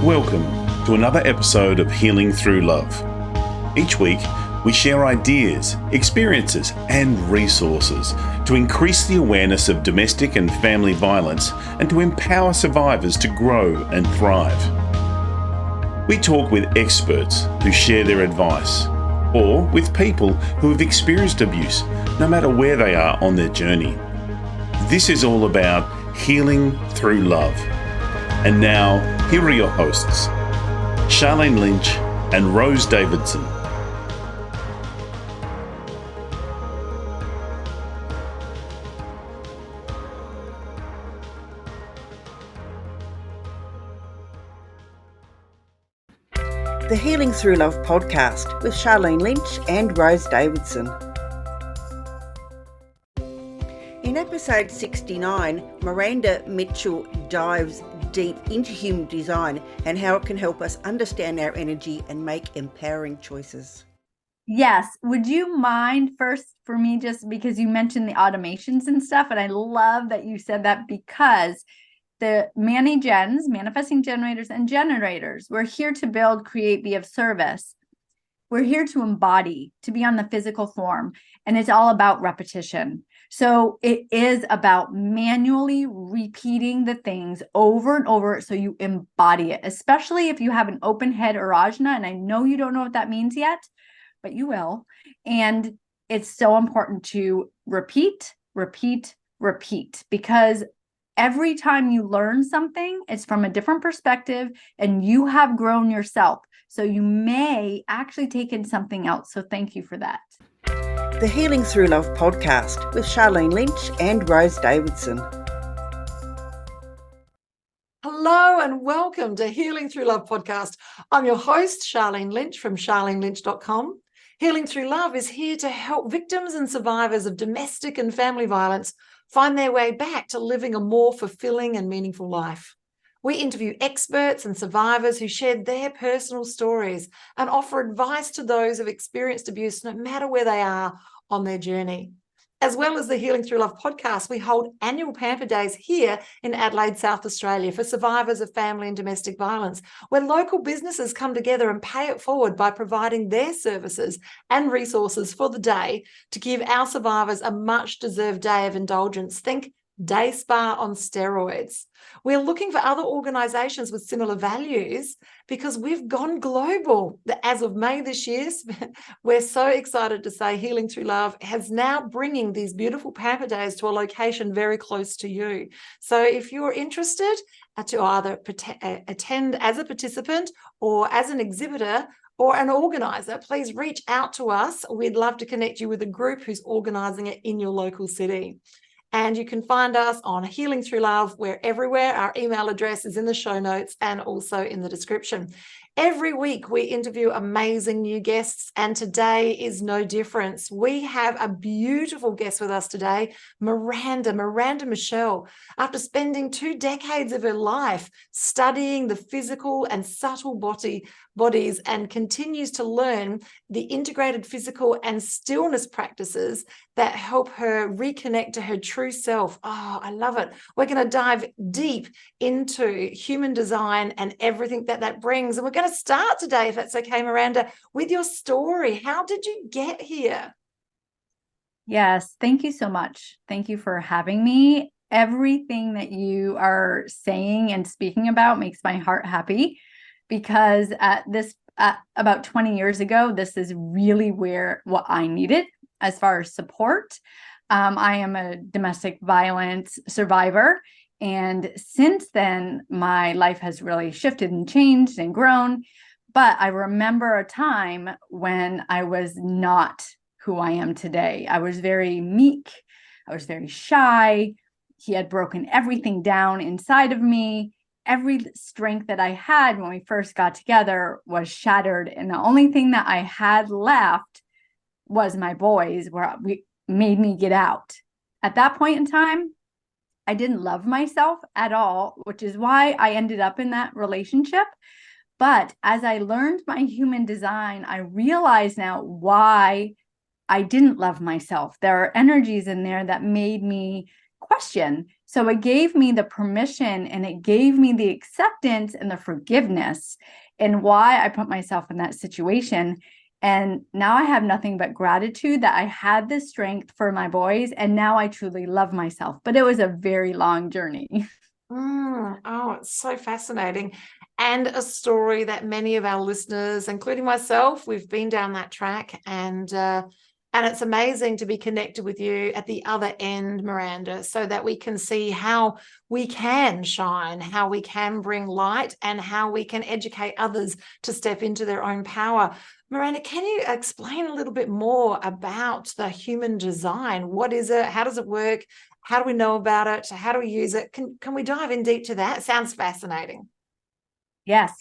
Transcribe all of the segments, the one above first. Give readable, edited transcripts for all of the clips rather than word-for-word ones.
Welcome to another episode of Healing Through Love. Each week, we share ideas, experiences, and resources to increase the awareness of domestic and family violence and to empower survivors to grow and thrive. We talk with experts who share their advice, or with people who have experienced abuse, no matter where they are on their journey. This is all about healing through love. And now, here are your hosts, Sharlene Lynch and Rose Davidson. The Healing Through Love podcast with Sharlene Lynch and Rose Davidson. In episode 69, Miranda Mitchell dives deep into human design and how it can help us understand our energy and make empowering choices. Yes. Would you mind first for me, just because you mentioned the automations and stuff, and I love that you said that, because the manifesting generators and generators, we're here to build, create, be of service. We're here to embody, to be on the physical form, and it's all about repetition. So it is about manually repeating the things over and over so you embody it, especially if you have an open head or ajna. And I know you don't know what that means yet, but you will. And it's so important to repeat, because every time you learn something, it's from a different perspective and you have grown yourself. So you may actually take in something else. So thank you for that. The Healing Through Love podcast with Sharlene Lynch and Rose Davidson. Hello and welcome to Healing Through Love podcast. I'm your host, Sharlene Lynch from sharlenelynch.com. Healing Through Love is here to help victims and survivors of domestic and family violence find their way back to living a more fulfilling and meaningful life. We interview experts and survivors who share their personal stories and offer advice to those who've experienced abuse, no matter where they are on their journey. As well as the Healing Through Love podcast, we hold annual Pamper Days here in Adelaide, South Australia for survivors of family and domestic violence, where local businesses come together and pay it forward by providing their services and resources for the day to give our survivors a much-deserved day of indulgence. Think day spa on steroids. We're looking for other organisations with similar values because we've gone global. As of May this year, we're so excited to say Healing Through Love has now bringing these beautiful Pamper Days to a location very close to you. So if you're interested to either attend as a participant or as an exhibitor or an organiser, please reach out to us. We'd love to connect you with a group who's organising it in your local city. And you can find us on Healing Through Love. We're everywhere. Our email address is in the show notes and also in the description. Every week we interview amazing new guests, and today is no different. We have a beautiful guest with us today, Miranda Mitchell. After spending 2 decades of her life studying the physical and subtle bodies and continues to learn the integrated physical and stillness practices that help her reconnect to her true self. Oh, I love it. We're going to dive deep into human design and everything that brings. And we're going to start today, if that's okay, Miranda, with your story. How did you get here? Yes. Thank you so much. Thank you for having me. Everything that you are saying and speaking about makes my heart happy, because about 20 years ago, this is really what I needed as far as support. I am a domestic violence survivor. And since then, my life has really shifted and changed and grown. But I remember a time when I was not who I am today. I was very meek. I was very shy. He had broken everything down inside of me. Every strength that I had when we first got together was shattered. And the only thing that I had left was my boys, where we made me get out. At that point in time, I didn't love myself at all, which is why I ended up in that relationship. But as I learned my human design, I realize now why I didn't love myself. There are energies in there that made me question. So it gave me the permission, and it gave me the acceptance and the forgiveness in why I put myself in that situation. And now I have nothing but gratitude that I had this strength for my boys. And now I truly love myself. But it was a very long journey. Oh, it's so fascinating. And a story that many of our listeners, including myself, we've been down that track. And it's amazing to be connected with you at the other end, Miranda, so that we can see how we can shine, how we can bring light, and how we can educate others to step into their own power. Miranda, can you explain a little bit more about the human design? What is it? How does it work? How do we know about it? How do we use it? Can we dive in deep to that? Sounds fascinating. Yes.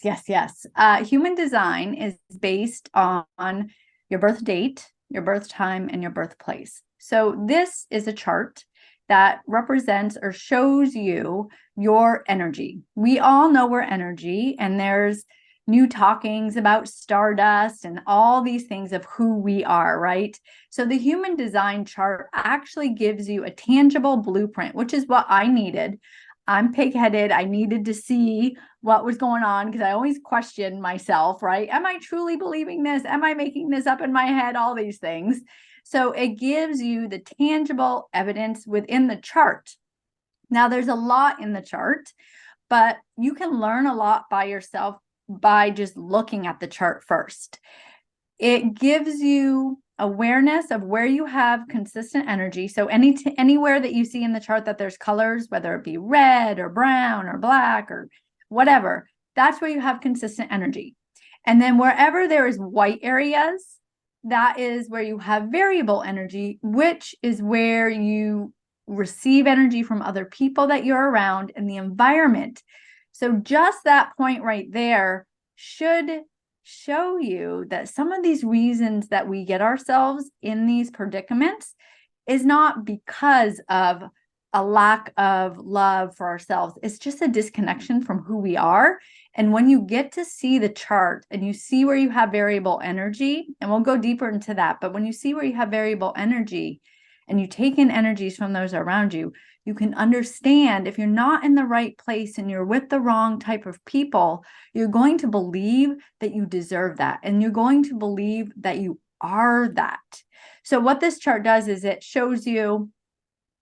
Human design is based on your birth date, your birth time, and your birthplace. So this is a chart that represents or shows you your energy. We all know we're energy, and there's new talkings about stardust and all these things of who we are, right? So the human design chart actually gives you a tangible blueprint, which is what I needed. I'm pig-headed. I needed to see what was going on because I always question myself, right? Am I truly believing this? Am I making this up in my head? All these things. So it gives you the tangible evidence within the chart. Now, there's a lot in the chart, but you can learn a lot by yourself by just looking at the chart first. It gives you awareness of where you have consistent energy. So anywhere that you see in the chart that there's colors, whether it be red or brown or black or whatever, that's where you have consistent energy. And then wherever there is white areas, that is where you have variable energy, which is where you receive energy from other people that you're around in the environment. So just that point right there should show you that some of these reasons that we get ourselves in these predicaments is not because of a lack of love for ourselves. It's just a disconnection from who we are. And when you get to see the chart and you see where you have variable energy, and we'll go deeper into that, but when you see where you have variable energy and you take in energies from those around you, you can understand if you're not in the right place and you're with the wrong type of people, you're going to believe that you deserve that. And you're going to believe that you are that. So what this chart does is it shows you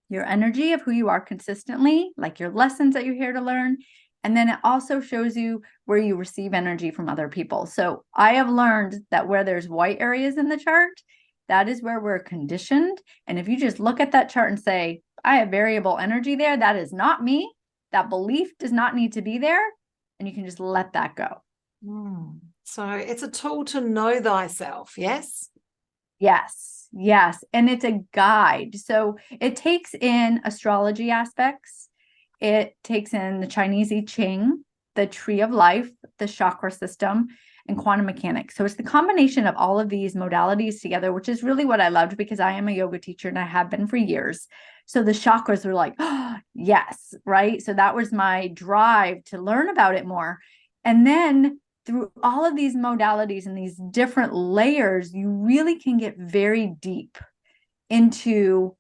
your energy of who you are consistently, like your lessons that you're here to learn. And then it also shows you where you receive energy from other people. So I have learned that where there's white areas in the chart, that is where we're conditioned. And if you just look at that chart and say, I have variable energy there, that is not me. That belief does not need to be there. And you can just let that go. So it's a tool to know thyself, yes? Yes. And it's a guide. So it takes in astrology aspects. It takes in the Chinese I Ching, the tree of life, the chakra system, and quantum mechanics. So it's the combination of all of these modalities together, which is really what I loved because I am a yoga teacher and I have been for years. So the chakras were like, oh, yes, right? So that was my drive to learn about it more. And then through all of these modalities and these different layers, you really can get very deep into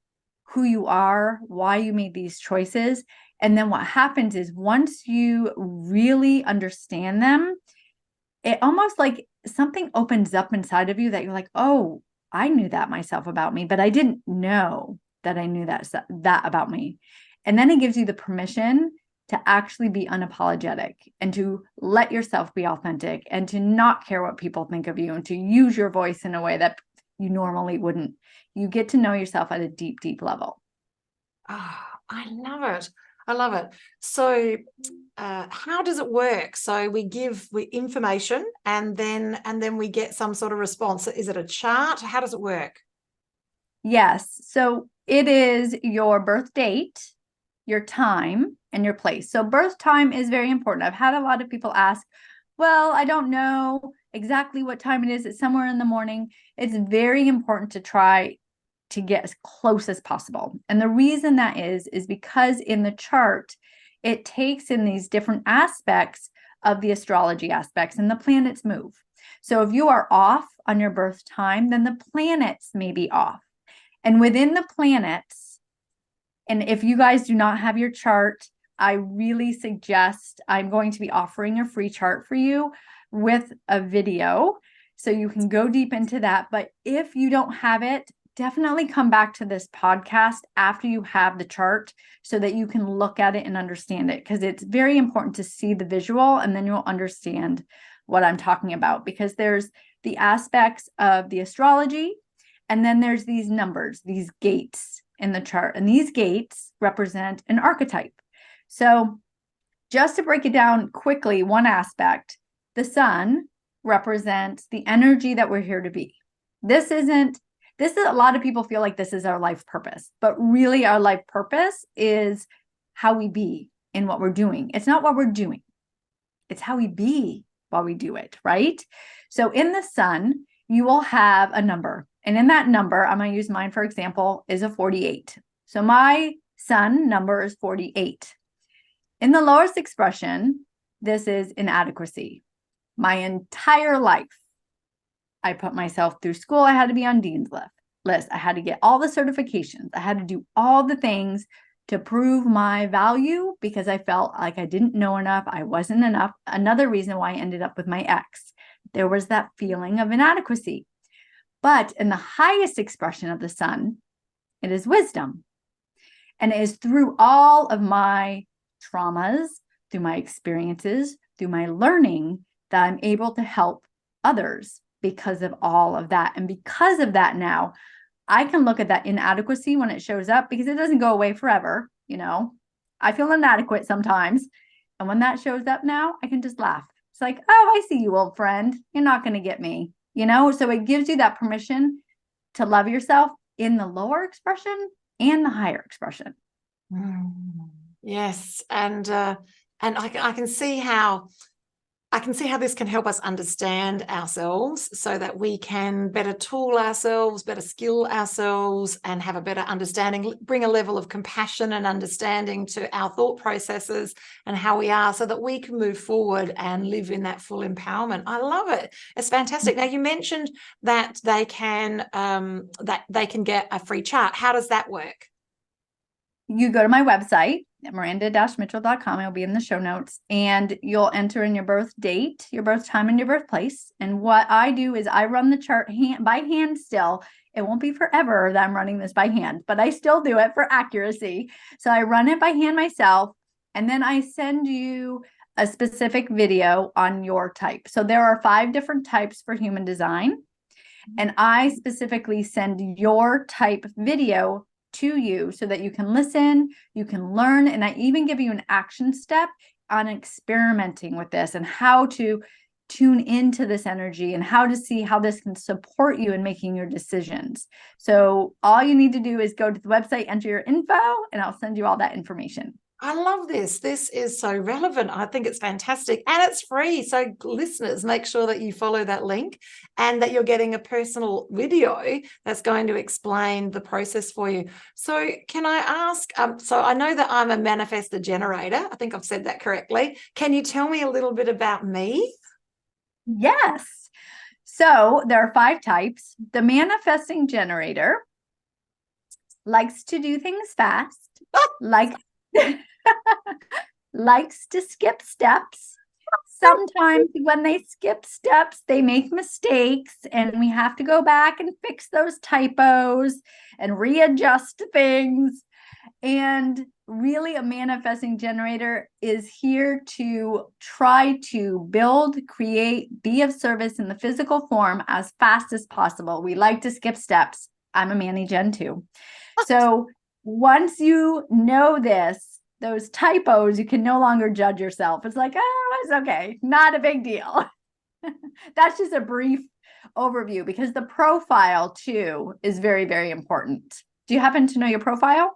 who you are, why you made these choices. And then what happens is once you really understand them, it almost like something opens up inside of you that you're like, oh, I knew that myself about me, but I didn't know that I knew that about me. And then it gives you the permission to actually be unapologetic and to let yourself be authentic and to not care what people think of you and to use your voice in a way that you normally wouldn't. You get to know yourself at a deep, deep level. Oh, I love it. I love it. So how does it work? So we give information and then we get some sort of response. Is it a chart? How does it work? Yes. So it is your birth date, your time, and your place. So birth time is very important. I've had a lot of people ask, well, I don't know exactly what time it is. It's somewhere in the morning. It's very important to try to get as close as possible. And the reason that is because in the chart, it takes in these different aspects of the astrology aspects and the planets move. So if you are off on your birth time, then the planets may be off. And within the planets, And if you guys do not have your chart, I really suggest, I'm going to be offering a free chart for you with a video, so you can go deep into that. But if you don't have it, definitely come back to this podcast after you have the chart so that you can look at it and understand it, because it's very important to see the visual, and then you'll understand what I'm talking about, because there's the aspects of the astrology, and then there's these numbers, these gates in the chart, and these gates represent an archetype. So just to break it down quickly, one aspect, the sun represents the energy that we're here to be. This is a lot of people feel like this is our life purpose, but really our life purpose is how we be in what we're doing. It's not what we're doing. It's how we be while we do it, right? So in the sun, you will have a number. And in that number, I'm going to use mine, for example, is a 48. So my sun number is 48. In the lowest expression, this is inadequacy. My entire life, I put myself through school. I had to be on Dean's list. I had to get all the certifications. I had to do all the things to prove my value because I felt like I didn't know enough. I wasn't enough. Another reason why I ended up with my ex. There was that feeling of inadequacy. But in the highest expression of the sun, it is wisdom. And it is through all of my traumas, through my experiences, through my learning, that I'm able to help others because of all of that. And because of that now, I can look at that inadequacy when it shows up, because it doesn't go away forever. You know, I feel inadequate sometimes. And when that shows up now, I can just laugh. It's like, oh, I see you, old friend. You're not going to get me, you know? So it gives you that permission to love yourself in the lower expression and the higher expression. Yes. And I can see how this can help us understand ourselves so that we can better tool ourselves, better skill ourselves, and have a better understanding, bring a level of compassion and understanding to our thought processes and how we are, so that we can move forward and live in that full empowerment. I love it. It's fantastic. Now, you mentioned that they can get a free chart. How does that work? You go to my website, miranda-mitchell.com. It'll be in the show notes, and you'll enter in your birth date, your birth time, and your birthplace. And what I do is I run the chart by hand still. It won't be forever that I'm running this by hand, but I still do it for accuracy. So I run it by hand myself, and then I send you a specific video on your type. So there are 5 different types for human design, and I specifically send your type video to you so that you can listen, you can learn, and I even give you an action step on experimenting with this and how to tune into this energy and how to see how this can support you in making your decisions. So all you need to do is go to the website, enter your info, and I'll send you all that information. I love this. This is so relevant. I think it's fantastic, and it's free. So listeners, make sure that you follow that link and that you're getting a personal video that's going to explain the process for you. So can I ask, so I know that I'm a manifestor generator. I think I've said that correctly. Can you tell me a little bit about me? Yes. So there are 5 types. The manifesting generator likes to do things fast, likes to skip steps. Sometimes when they skip steps, they make mistakes, and we have to go back and fix those typos and readjust things. And really, a manifesting generator is here to try to build, create, be of service in the physical form as fast as possible. We like to skip steps. I'm a Manny Gen too. So once you know this, those typos, you can no longer judge yourself. It's like, oh, it's okay. Not a big deal. That's just a brief overview, because the profile too is very, very important. Do you happen to know your profile?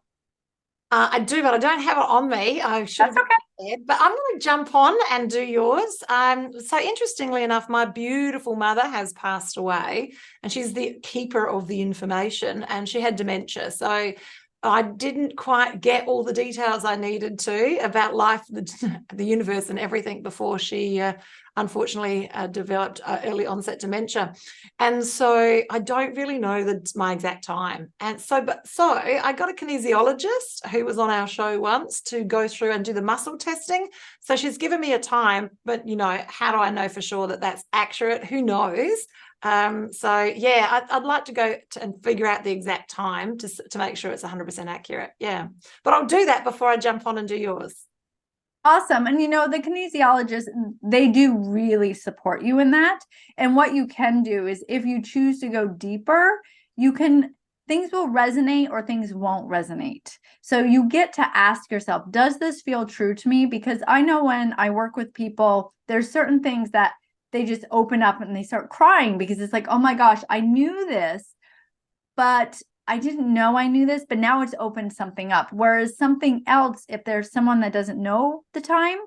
I do, but I don't have it on me. I should have. That's okay. But I'm going to jump on and do yours. So interestingly enough, my beautiful mother has passed away, and she's the keeper of the information, and she had dementia. So I didn't quite get all the details I needed to about life, the universe and everything before she unfortunately developed early onset dementia. And so I don't really know my exact time. And so I got a kinesiologist who was on our show once to go through and do the muscle testing. So she's given me a time, but how do I know for sure that that's accurate? Who knows? I'd like to go and figure out the exact time to make sure it's 100% accurate. Yeah, but I'll do that before I jump on and do yours. Awesome. And the kinesiologists, they do really support you in that. And what you can do is, if you choose to go deeper, things will resonate or things won't resonate. So you get to ask yourself, does this feel true to me? Because I know when I work with people, there's certain things that they just open up and they start crying because it's like, oh my gosh, I knew this, but I didn't know I knew this, but now it's opened something up. Whereas something else, if there's someone that doesn't know the time,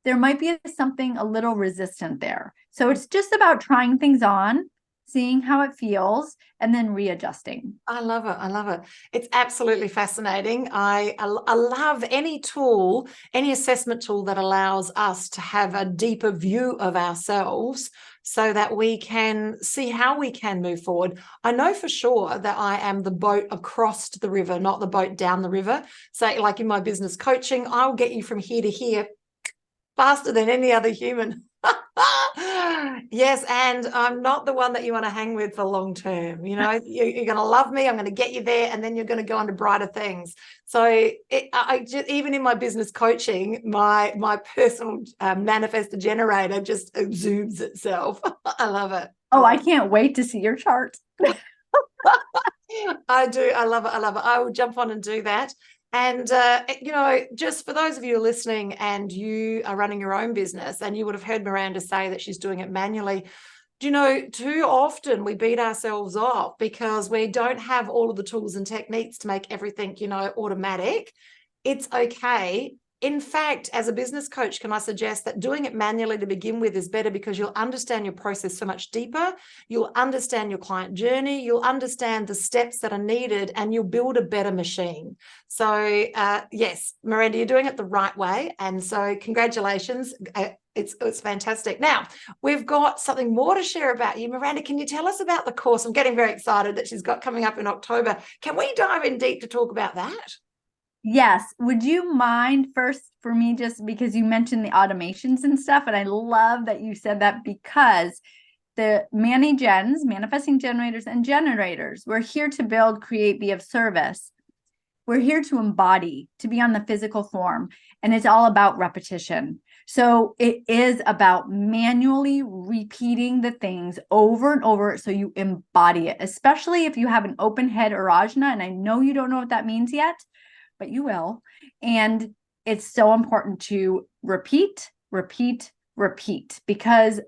there might be something a little resistant there. So it's just about trying things on, seeing how it feels, and then readjusting. I love it. I love it. It's absolutely fascinating. I love any tool, any assessment tool that allows us to have a deeper view of ourselves so that we can see how we can move forward. I know for sure that I am the boat across the river, not the boat down the river. So like in my business coaching, I'll get you from here to here faster than any other human. Yes, and I'm not the one that you want to hang with for long term. You're going to love me. I'm going to get you there, and then you're going to go on to brighter things. So even in my business coaching, my personal manifestor generator just exudes itself. I love it. Oh, I can't wait to see your chart. I do. I love it. I love it. I will jump on and do that. And, just for those of you listening and you are running your own business, and you would have heard Miranda say that she's doing it manually, too often we beat ourselves up because we don't have all of the tools and techniques to make everything, automatic. It's okay. In fact, as a business coach, can I suggest that doing it manually to begin with is better because you'll understand your process so much deeper. You'll understand your client journey. You'll understand the steps that are needed, and you'll build a better machine. So yes, Miranda, you're doing it the right way. And so congratulations. It's fantastic. Now, we've got something more to share about you. Miranda, can you tell us about the course? I'm getting very excited that she's got coming up in October. Can we dive in deep to talk about that? Yes. Would you mind first for me, just because you mentioned the automations and stuff, and I love that you said that, because the manifesting generators and generators, we're here to build, create, be of service. We're here to embody, to be on the physical form, and it's all about repetition. So it is about manually repeating the things over and over so you embody it, especially if you have an open head or ajna, and I know you don't know what that means yet, but you will. And it's so important to repeat, repeat, repeat, because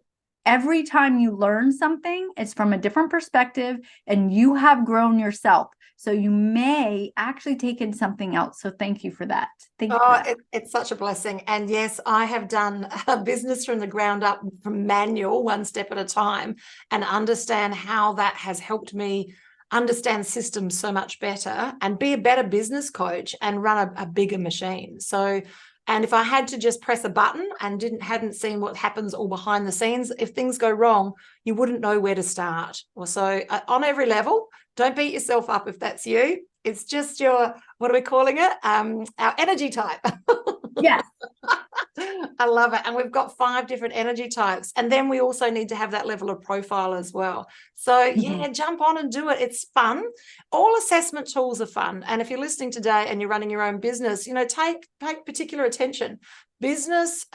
every time you learn something, it's from a different perspective and you have grown yourself. So you may actually take in something else. So thank you for that. Thank you. It's such a blessing. And yes, I have done a business from the ground up, from manual, one step at a time, and understand how that has helped me understand systems so much better and be a better business coach and run a bigger machine. So, and if I had to just press a button and hadn't seen what happens all behind the scenes, if things go wrong, you wouldn't know where to start. So on every level, don't beat yourself up if that's you. It's just your, what are we calling it? Our energy type. Yes. I love it. And we've got 5 different energy types. And then we also need to have that level of profile as well. So yeah, jump on and do it. It's fun. All assessment tools are fun. And if you're listening today and you're running your own business, take particular attention. Business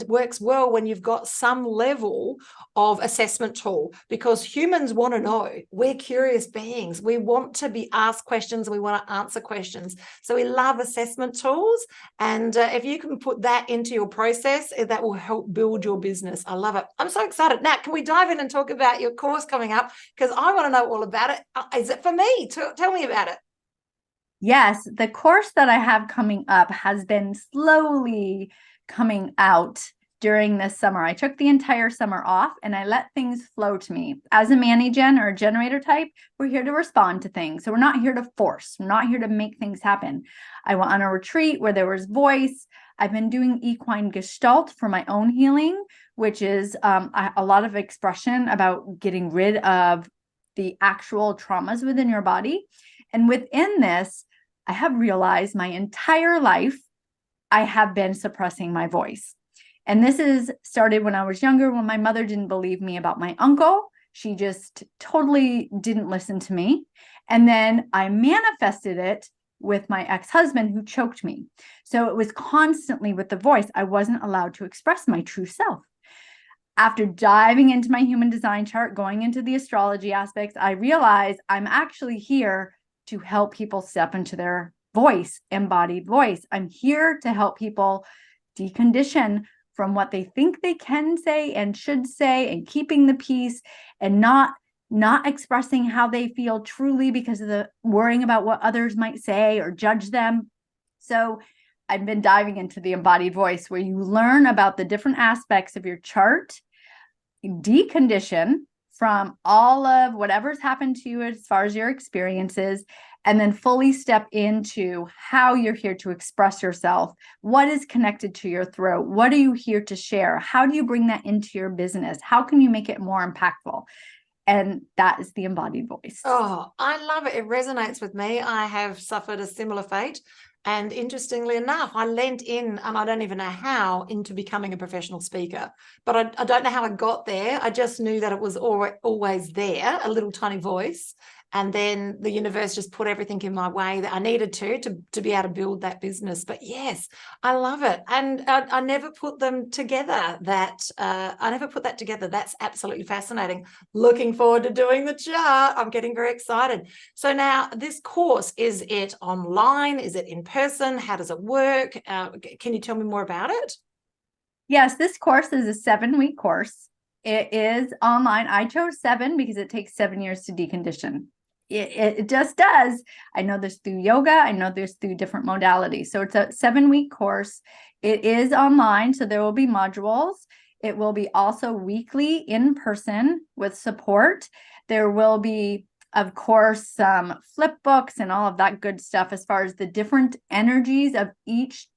works well when you've got some level of assessment tool, because humans want to know. We're curious beings. We want to be asked questions. We want to answer questions. So we love assessment tools. And if you can put that into your process, that will help build your business. I love it. I'm so excited. Now, can we dive in and talk about your course coming up? Because I want to know all about it. Is it for me? Tell me about it. Yes, the course that I have coming up has been slowly coming out during this summer. I took the entire summer off and I let things flow to me. As a Mani-Gen or a generator type, we're here to respond to things. So we're not here to force. We're not here to make things happen. I went on a retreat where there was voice. I've been doing equine gestalt for my own healing, which is a lot of expression about getting rid of the actual traumas within your body. And within this, I have realized my entire life, I have been suppressing my voice. And this is started when I was younger, when my mother didn't believe me about my uncle. She just totally didn't listen to me. And then I manifested it with my ex-husband who choked me. So it was constantly with the voice. I wasn't allowed to express my true self. After diving into my human design chart, going into the astrology aspects, I realized I'm actually here to help people step into their voice, embodied voice. I'm here to help people decondition from what they think they can say and should say, and keeping the peace and not expressing how they feel truly because of the worrying about what others might say or judge them. So I've been diving into the embodied voice, where you learn about the different aspects of your chart, decondition from all of whatever's happened to you as far as your experiences, and then fully step into how you're here to express yourself. What is connected to your throat? What are you here to share? How do you bring that into your business? How can you make it more impactful? And that is the embodied voice. Oh, I love it. It resonates with me. I have suffered a similar fate. And interestingly enough, I lent in, and I don't even know how, into becoming a professional speaker. But I don't know how I got there. I just knew that it was always there, a little tiny voice. And then the universe just put everything in my way that I needed to be able to build that business. But yes, I love it. And I never put them together. I never put that together. That's absolutely fascinating. Looking forward to doing the chart. I'm getting very excited. So now this course, is it online? Is it in person? How does it work? Can you tell me more about it? Yes, this course is a 7-week course. It is online. I chose 7 because it takes 7 years to decondition. It just does. I know there's through yoga. I know there's through different modalities. So it's a 7-week course. It is online, so there will be modules. It will be also weekly in person with support. There will be, of course, some flip books and all of that good stuff as far as the different energies of each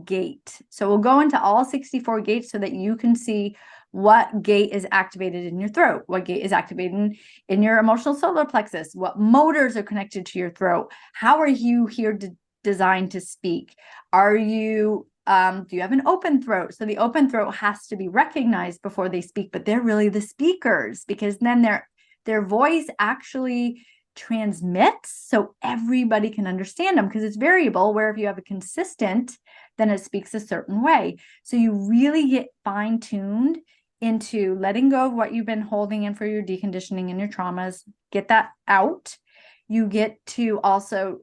gate. So we'll go into all 64 gates so that you can see what gate is activated in your throat, what gate is activated in your emotional solar plexus, what motors are connected to your throat. How are you here designed to speak? Are you, do you have an open throat? So the open throat has to be recognized before they speak, but they're really the speakers, because then their voice actually transmits so everybody can understand them, because it's variable, where if you have a consistent, then it speaks a certain way. So you really get fine-tuned into letting go of what you've been holding in for your deconditioning and your traumas, get that out. You get to also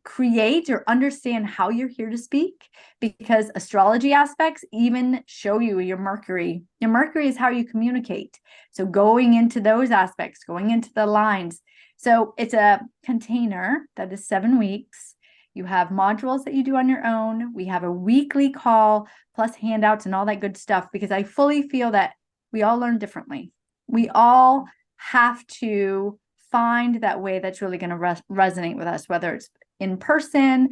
create or understand how you're here to speak, because astrology aspects even show you your Mercury. Your Mercury is how you communicate. So going into those aspects, going into the lines. So it's a container that is 7 weeks. You have modules that you do on your own. We have a weekly call plus handouts and all that good stuff, because I fully feel that we all learn differently. We all have to find that way that's really going to resonate with us, whether it's in person,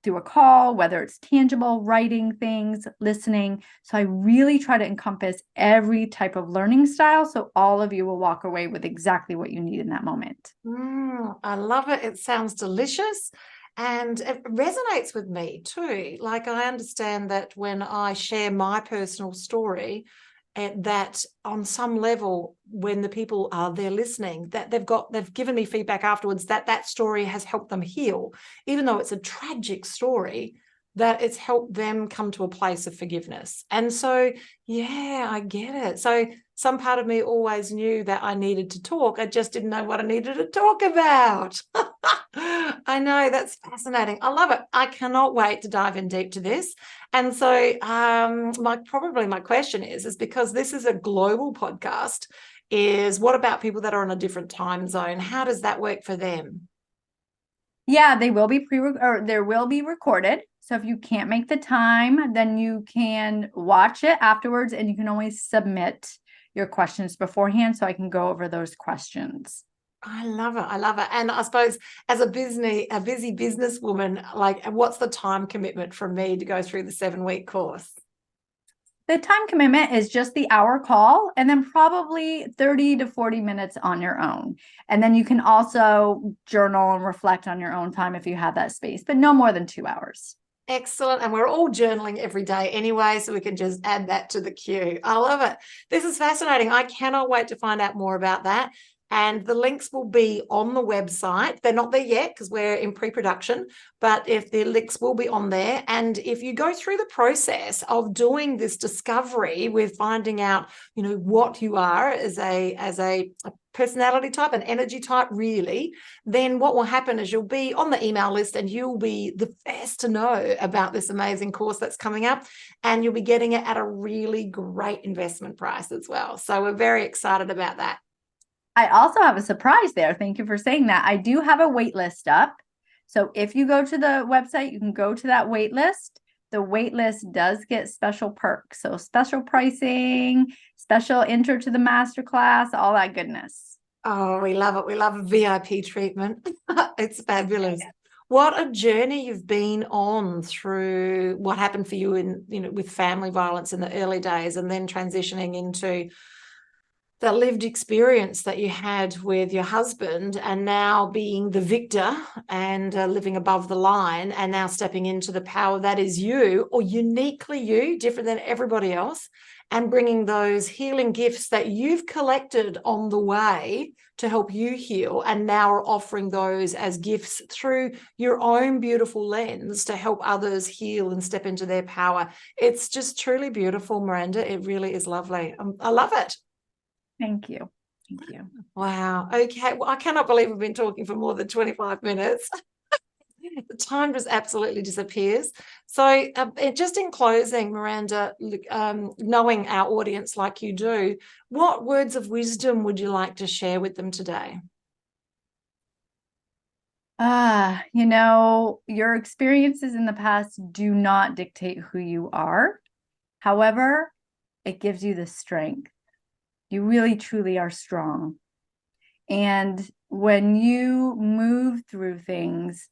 through a call, whether it's tangible, writing things, listening. So I really try to encompass every type of learning style, so all of you will walk away with exactly what you need in that moment. I love it. It sounds delicious. And it resonates with me too. Like, I understand that when I share my personal story, that on some level, when the people are there listening, that they've given me feedback afterwards that story has helped them heal, even though it's a tragic story, that it's helped them come to a place of forgiveness. And so, yeah, I get it. So some part of me always knew that I needed to talk. I just didn't know what I needed to talk about. I know, that's fascinating. I love it. I cannot wait to dive in deep to this. And so my question is because this is a global podcast, is what about people that are in a different time zone? How does that work for them? Yeah, they will be there will be recorded. So if you can't make the time, then you can watch it afterwards, and you can always submit your questions beforehand so I can go over those questions. I love it. I love it. And I suppose as a busy businesswoman, like, what's the time commitment from me to go through the 7-week course? The time commitment is just the hour call, and then probably 30 to 40 minutes on your own. And then you can also journal and reflect on your own time if you have that space, but no more than 2 hours. Excellent. And we're all journaling every day anyway, so we can just add that to the queue. I love it. This is fascinating. I cannot wait to find out more about that. And the links will be on the website. They're not there yet because we're in pre-production, but if the links will be on there. And if you go through the process of doing this discovery with finding out, what you are as a personality type, an energy type, really, then what will happen is you'll be on the email list and you'll be the first to know about this amazing course that's coming up, and you'll be getting it at a really great investment price as well. So we're very excited about that. I also have a surprise there. Thank you for saying that. I do have a wait list up. So if you go to the website, you can go to that wait list. The wait list does get special perks. So special pricing, special intro to the masterclass, all that goodness. Oh, we love it. We love a VIP treatment. It's fabulous. What a journey you've been on through what happened for you with family violence in the early days, and then transitioning into the lived experience that you had with your husband, and now being the victor and living above the line, and now stepping into the power that is you, or uniquely you, different than everybody else, and bringing those healing gifts that you've collected on the way to help you heal, and now are offering those as gifts through your own beautiful lens to help others heal and step into their power. It's just truly beautiful, Miranda. It really is lovely. I love it. Thank you. Thank you. Wow. Okay. Well, I cannot believe we've been talking for more than 25 minutes. The time just absolutely disappears. So just in closing, Miranda, knowing our audience like you do, what words of wisdom would you like to share with them today? Your experiences in the past do not dictate who you are. However, it gives you the strength. You really, truly are strong. And when you move through things,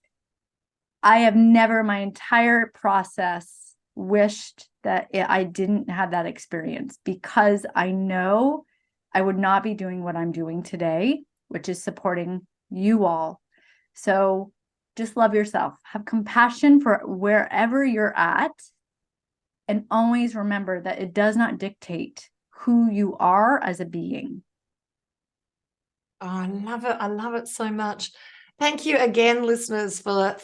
I have never, my entire process, wished that I didn't have that experience, because I know I would not be doing what I'm doing today, which is supporting you all. So just love yourself. Have compassion for wherever you're at. And always remember that it does not dictate who you are as a being. Oh, I love it. I love it so much. Thank you again, listeners, for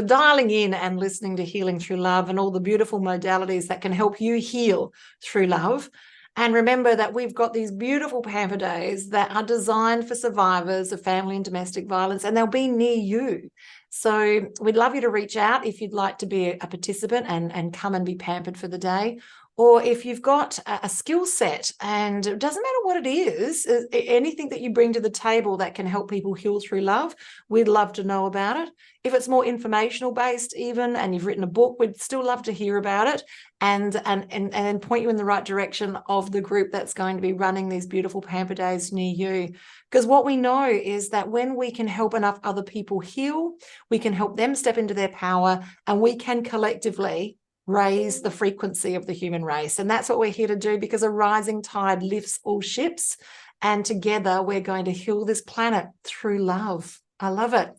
dialing in and listening to Healing Through Love and all the beautiful modalities that can help you heal through love. And remember that we've got these beautiful Pamper Days that are designed for survivors of family and domestic violence, and they'll be near you. So we'd love you to reach out if you'd like to be a participant and come and be pampered for the day. Or if you've got a skill set, and it doesn't matter what it is, anything that you bring to the table that can help people heal through love, we'd love to know about it. If it's more informational based even, and you've written a book, we'd still love to hear about it and point you in the right direction of the group that's going to be running these beautiful Pamper Days near you. Because what we know is that when we can help enough other people heal, we can help them step into their power, and we can collectively raise the frequency of the human race. And that's what we're here to do, because a rising tide lifts all ships, and together we're going to heal this planet through love. I love it.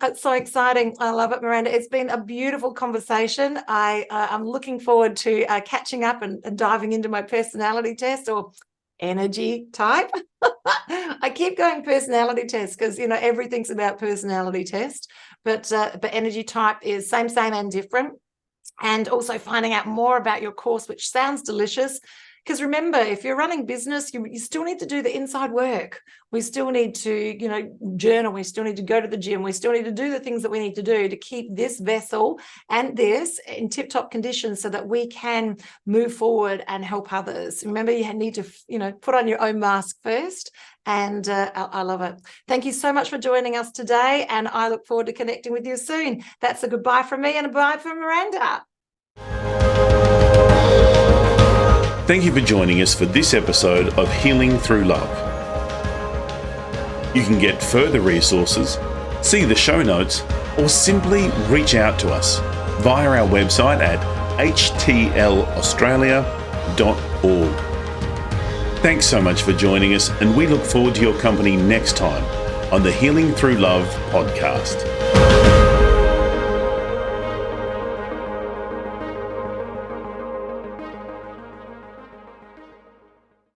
It's so exciting. I love it, Miranda. It's been a beautiful conversation. I'm looking forward to catching up and diving into my personality test, or energy type. I keep going personality test because everything's about personality test, but energy type is same and different. And also finding out more about your course, which sounds delicious. Because remember, if you're running business, you still need to do the inside work. We still need to, journal. We still need to go to the gym. We still need to do the things that we need to do to keep this vessel and this in tip-top condition so that we can move forward and help others. Remember, you need to, put on your own mask first. And I love it. Thank you so much for joining us today. And I look forward to connecting with you soon. That's a goodbye from me and a bye from Miranda. Thank you for joining us for this episode of Healing Through Love. You can get further resources, see the show notes, or simply reach out to us via our website at htlaustralia.org. Thanks so much for joining us, and we look forward to your company next time on the Healing Through Love podcast.